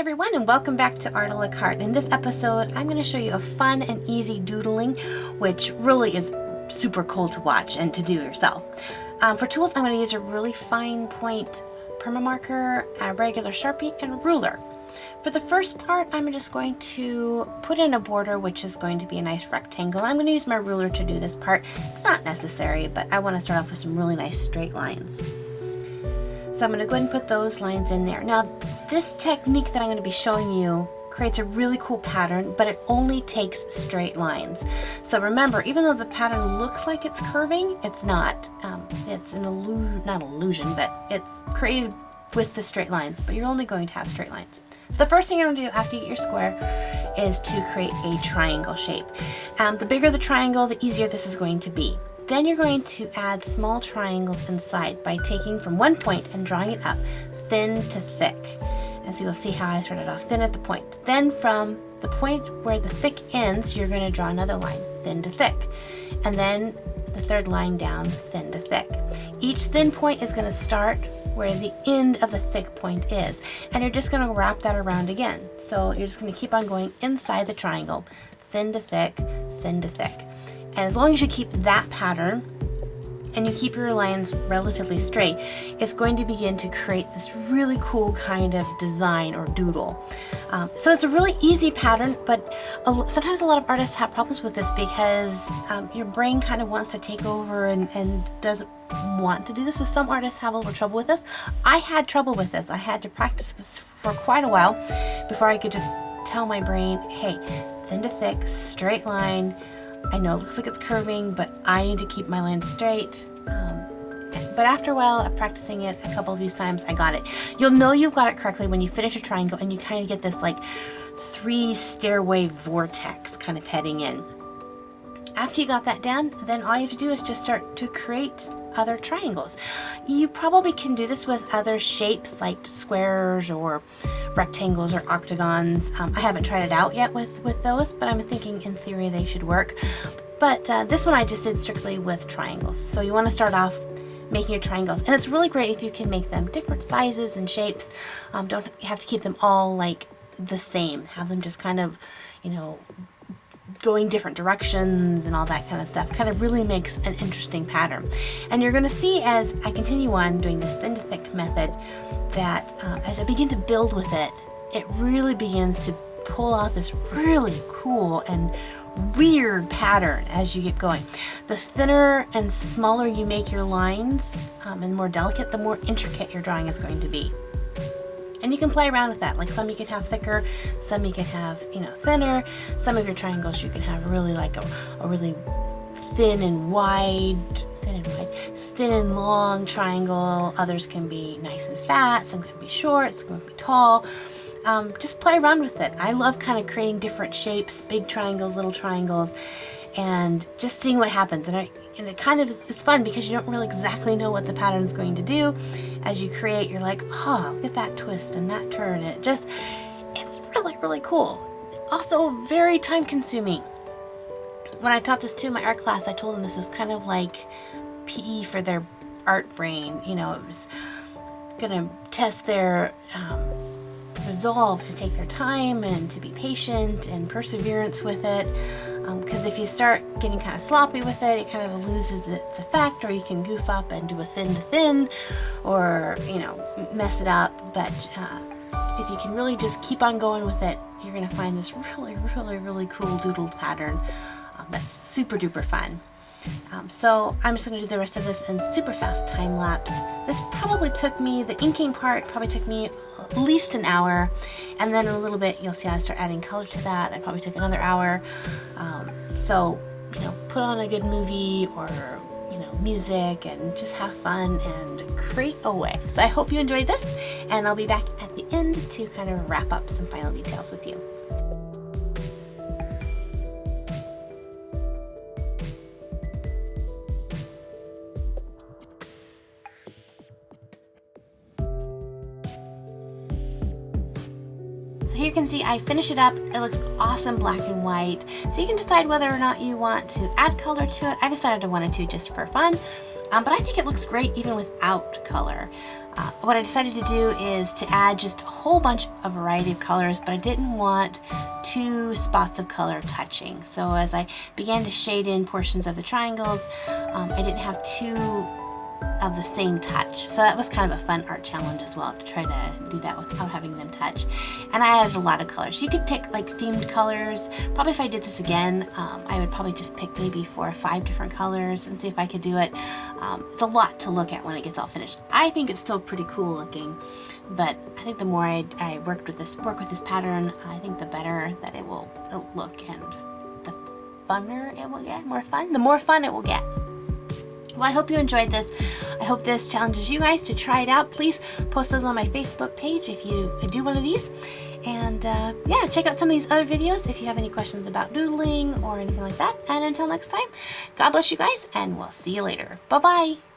everyone, and welcome back to Art a la Carte. In this episode, I'm going to show you a fun and easy doodling, which really is super cool to watch and to do yourself. For tools, I'm going to use a really fine point permamarker, a regular Sharpie, and a ruler. For the first part, I'm just going to put in a border, which is going to be a nice rectangle. I'm going to use my ruler to do this part. It's not necessary, but I want to start off with some really nice straight lines. So I'm going to go ahead and put those lines in there. Now, this technique that I'm going to be showing you creates a really cool pattern, but it only takes straight lines. So remember, even though the pattern looks like it's curving, it's not. It's an illusion, but it's created with the straight lines, but you're only going to have straight lines. So the first thing you're going to do after you get your square is to create a triangle shape. The bigger the triangle, the easier this is going to be. Then you're going to add small triangles inside by taking from one point and drawing it up thin to thick. And so you'll see how I started off thin at the point. Then from the point where the thick ends, you're going to draw another line, thin to thick. And then the third line down, thin to thick. Each thin point is going to start where the end of the thick point is. And you're just going to wrap that around again. So you're just going to keep on going inside the triangle, thin to thick, thin to thick. And as long as you keep that pattern and you keep your lines relatively straight, it's going to begin to create this really cool kind of design or doodle. So it's a really easy pattern, but sometimes a lot of artists have problems with this because your brain kind of wants to take over and doesn't want to do this. So some artists have a little trouble with this. I had trouble with this. I had to practice this for quite a while before I could just tell my brain, hey, thin to thick, straight line. I know it looks like it's curving, but I need to keep my lines straight. But after a while of practicing it a couple of these times, I got it. You'll know you've got it correctly when you finish a triangle and you kind of get this like 3-stairway vortex kind of heading in. After you got that done, then all you have to do is just start to create other triangles. You probably can do this with other shapes like squares or rectangles or octagons. I haven't tried it out yet with those, but I'm thinking in theory they should work. But this one I just did strictly with triangles. So you want to start off making your triangles. And it's really great if you can make them different sizes and shapes. Don't have to keep them all like the same. Have them just kind of, you know, going different directions and all that kind of stuff. Kind of really makes an interesting pattern. And you're going to see as I continue on doing this thin to thick method that as I begin to build with it, it really begins to pull out this really cool and weird pattern as you get going. The thinner and smaller you make your lines and more delicate, the more intricate your drawing is going to be. And you can play around with that. Like some you can have thicker, some you can have, you know, thinner. Some of your triangles you can have really like a really thin and long triangle. Others can be nice and fat, some can be short, some can be tall. Just play around with it. I love kind of creating different shapes, big triangles, little triangles, and just seeing what happens. And it kind of is fun because you don't really exactly know what the pattern is going to do. As you create, you're like, oh, look at that twist and that turn. And it's really, really cool. Also very time consuming. When I taught this to my art class, I told them this was kind of like PE for their art brain. You know, it was gonna test their resolve to take their time and to be patient and perseverance with it. Because if you start getting kind of sloppy with it, it kind of loses its effect, or you can goof up and do a thin to thin, or, you know, mess it up. But if you can really just keep on going with it, you're going to find this really, really, really cool doodled pattern that's super duper fun. So I'm just going to do the rest of this in super fast time lapse. This probably took me, the inking part probably took me at least an hour, and then in a little bit you'll see I start adding color to that. That probably took another hour. So, you know, put on a good movie or, you know, music and just have fun and create away. So I hope you enjoyed this, and I'll be back at the end to kind of wrap up some final details with you. So here you can see I finish it up. It looks awesome black and white. So you can decide whether or not you want to add color to it. I decided I wanted to just for fun. But I think it looks great even without color. What I decided to do is to add just a whole bunch of variety of colors, but I didn't want two spots of color touching. So as I began to shade in portions of the triangles, I didn't have two of the same touch. So that was kind of a fun art challenge as well, to try to do that without having them touch. And I added a lot of colors. You could pick like themed colors. Probably if I did this again, I would probably just pick maybe 4 or 5 different colors and see if I could do it. It's a lot to look at when it gets all finished. I think it's still pretty cool looking, but I think the more I work with this pattern, I think the better that it will look, and the funner it will get. The more fun it will get. Well, I hope you enjoyed this. I hope this challenges you guys to try it out. Please post those on my Facebook page if you do one of these. And yeah, check out some of these other videos if you have any questions about doodling or anything like that. And until next time, God bless you guys, and we'll see you later. Bye-bye.